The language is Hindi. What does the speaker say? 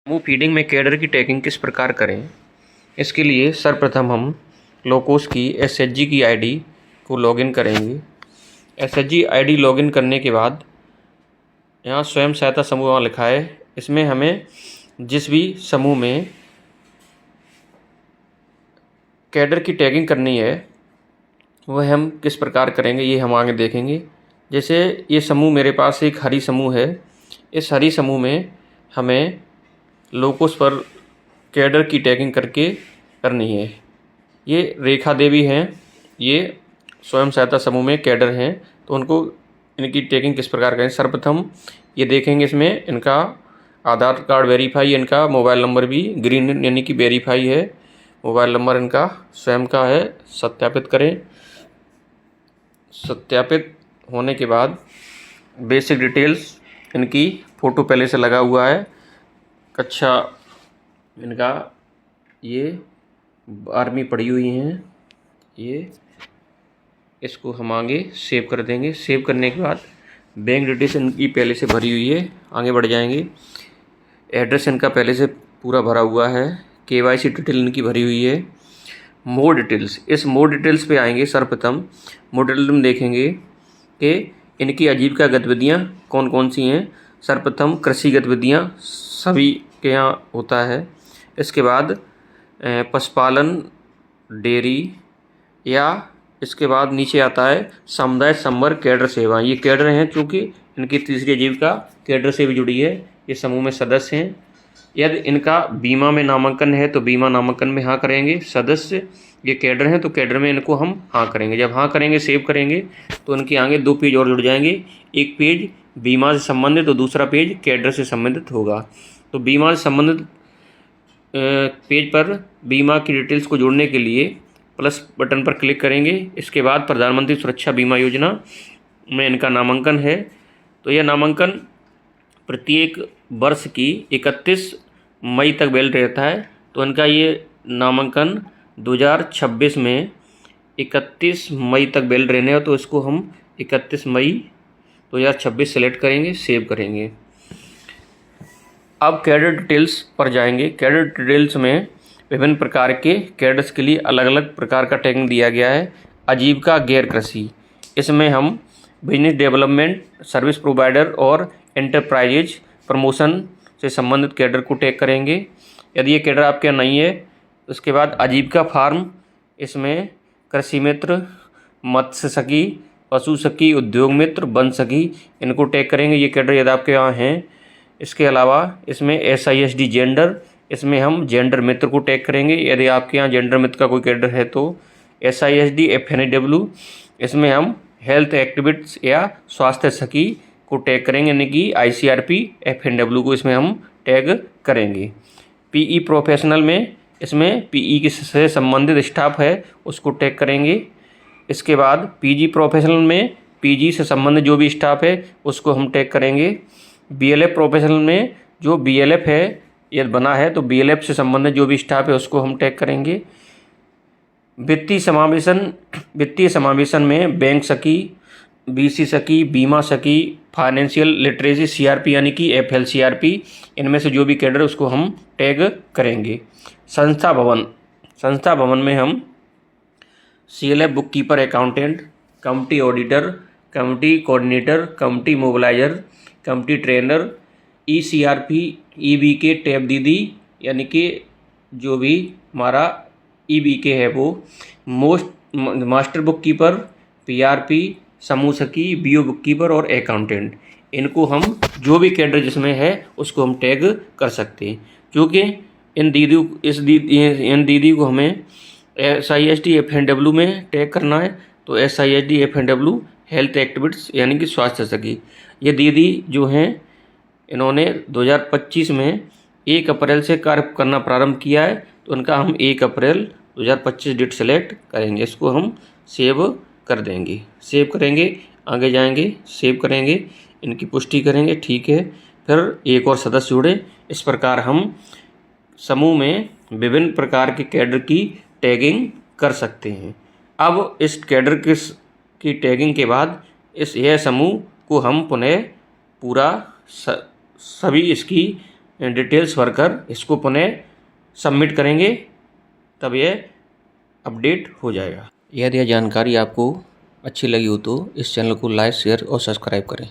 समूह फीडिंग में कैडर की टैगिंग किस प्रकार करें? इसके लिए सर्वप्रथम हम लोकोस की एसएचजी की आईडी को लॉगिन करेंगे। एसएचजी आईडी लॉगिन करने के बाद यहाँ स्वयं सहायता समूह वहाँ लिखा है, इसमें हमें जिस भी समूह में कैडर की टैगिंग करनी है वह हम किस प्रकार करेंगे ये हम आगे देखेंगे। जैसे ये समूह मेरे पास एक हरी समूह है, इस हरी समूह में हमें लोकोस पर कैडर की टैगिंग करके करनी है। ये रेखा देवी हैं, ये स्वयं सहायता समूह में कैडर हैं, तो उनको इनकी टैगिंग किस प्रकार करें। सर्वप्रथम ये देखेंगे, इसमें इनका आधार कार्ड वेरीफाई, इनका मोबाइल नंबर भी ग्रीन यानी कि वेरीफाई है, मोबाइल नंबर इनका स्वयं का है। सत्यापित करें। सत्यापित होने के बाद बेसिक डिटेल्स, इनकी फ़ोटो पहले से लगा हुआ है, कक्षा इनका ये 12वीं पढ़ी हुई हैं, ये इसको हम आगे सेव कर देंगे। सेव करने के बाद बैंक डिटेल्स इनकी पहले से भरी हुई है, आगे बढ़ जाएंगे। एड्रेस इनका पहले से पूरा भरा हुआ है, केवाईसी डिटेल इनकी भरी हुई है। मोर डिटेल्स, इस मोर डिटेल्स पे आएंगे। सर्वप्रथम मोर डिटेल में देखेंगे कि इनकी आजीविका गतिविधियाँ कौन कौन सी हैं। सर्वप्रथम कृषि गतिविधियाँ सभी के यहाँ होता है। इसके बाद पशुपालन, डेयरी, या इसके बाद नीचे आता है समुदाय संवर्ग कैडर सेवा। ये कैडर हैं, चूँकि इनकी तीसरी आजीविका कैडर से भी जुड़ी है, ये समूह में सदस्य हैं। यदि इनका बीमा में नामांकन है तो बीमा नामांकन में हाँ करेंगे। सदस्य ये कैडर हैं तो कैडर में इनको हम हाँ करेंगे। जब हाँ करेंगे, सेव करेंगे, तो इनके आगे 2 पेज और जुड़ जाएंगे। एक पेज बीमा से संबंधित और दूसरा पेज कैडर से संबंधित होगा। तो बीमा से संबंधित पेज पर बीमा की डिटेल्स को जोड़ने के लिए प्लस बटन पर क्लिक करेंगे। इसके बाद प्रधानमंत्री सुरक्षा बीमा योजना में इनका नामांकन है, तो यह नामांकन प्रत्येक वर्ष की 31 मई तक वैलिड रहता है। तो इनका ये नामांकन 2026 में 31 मई तक वैलिड रहने हो, तो इसको हम 31 मई 2026 सेलेक्ट करेंगे, सेव करेंगे। अब कैडर डिटेल्स पर जाएंगे। कैडर डिटेल्स में विभिन्न प्रकार के कैडर्स के लिए अलग अलग प्रकार का टैगिंग दिया गया है। आजीविका गैर कृषि, इसमें हम बिजनेस डेवलपमेंट, सर्विस प्रोवाइडर और एंटरप्राइजेज प्रमोशन से संबंधित कैडर को टैग करेंगे। यदि ये कैडर आपके यहाँ नहीं है, उसके बाद आजीविका फार्म, इसमें कृषि मित्र, मत्स्य सखी, पशु सखी, उद्योग मित्र, वन सखी, इनको टैग करेंगे। ये कैडर यदि आपके यहाँ हैं। इसके अलावा इसमें SISD जेंडर, इसमें हम जेंडर मित्र को टैग करेंगे। यदि आपके यहाँ जेंडर मित्र का कोई कैडर है तो SISD FNW, इसमें हम हेल्थ एक्टिविट्स या स्वास्थ्य सखी को टैग करेंगे, यानी कि ICRP FNW को इसमें हम टैग करेंगे। PE प्रोफेशनल में इसमें PE से संबंधित स्टाफ है, उसको टैग करेंगे। इसके बाद PG प्रोफेशनल में PG से संबंधित जो भी स्टाफ है उसको हम टैग करेंगे। BLF प्रोफेशनल में जो BLF है यदि बना है तो BLF से संबंधित जो भी स्टाफ है उसको हम टैग करेंगे। वित्तीय समावेशन में बैंक सखी, BC सखी, बीमा सखी, फाइनेंशियल लिटरेसी CRP यानी कि FLCRP, इनमें से जो भी कैडर है उसको हम टैग करेंगे। संस्था भवन में हम CLF book keeper accountant, committee auditor, committee coordinator, committee mobiliser, committee trainer, ECRP, EBK tab दीदी, यानी कि जो भी हमारा EBK है वो, मास्टर बुक कीपर, PRP, समूह सखी, BO बुक कीपर और अकाउंटेंट, इनको हम जो भी कैडर जिसमें है उसको हम टैग कर सकते हैं। क्योंकि इन दीदी को हमें SISD FNW में टैग करना है, तो SISD FNW हेल्थ एक्टिविटीज यानी कि स्वास्थ्य सखी। ये दीदी जो हैं इन्होंने 2025 में 1 अप्रैल से कार्य करना प्रारंभ किया है, तो उनका हम 1 अप्रैल 2025 डेट सेलेक्ट करेंगे। इसको हम सेव कर देंगे, सेव करेंगे, आगे जाएंगे, सेव करेंगे, इनकी पुष्टि करेंगे, ठीक है। फिर एक और सदस्य जुड़े। इस प्रकार हम समूह में विभिन्न प्रकार के कैडर की टैगिंग कर सकते हैं। अब इस कैडर की टैगिंग के बाद यह समूह को हम पुनः पूरा सभी इसकी डिटेल्स भरकर इसको पुनः सबमिट करेंगे, तब ये अपडेट हो जाएगा। यदि यह जानकारी आपको अच्छी लगी हो तो इस चैनल को लाइक, शेयर और सब्सक्राइब करें।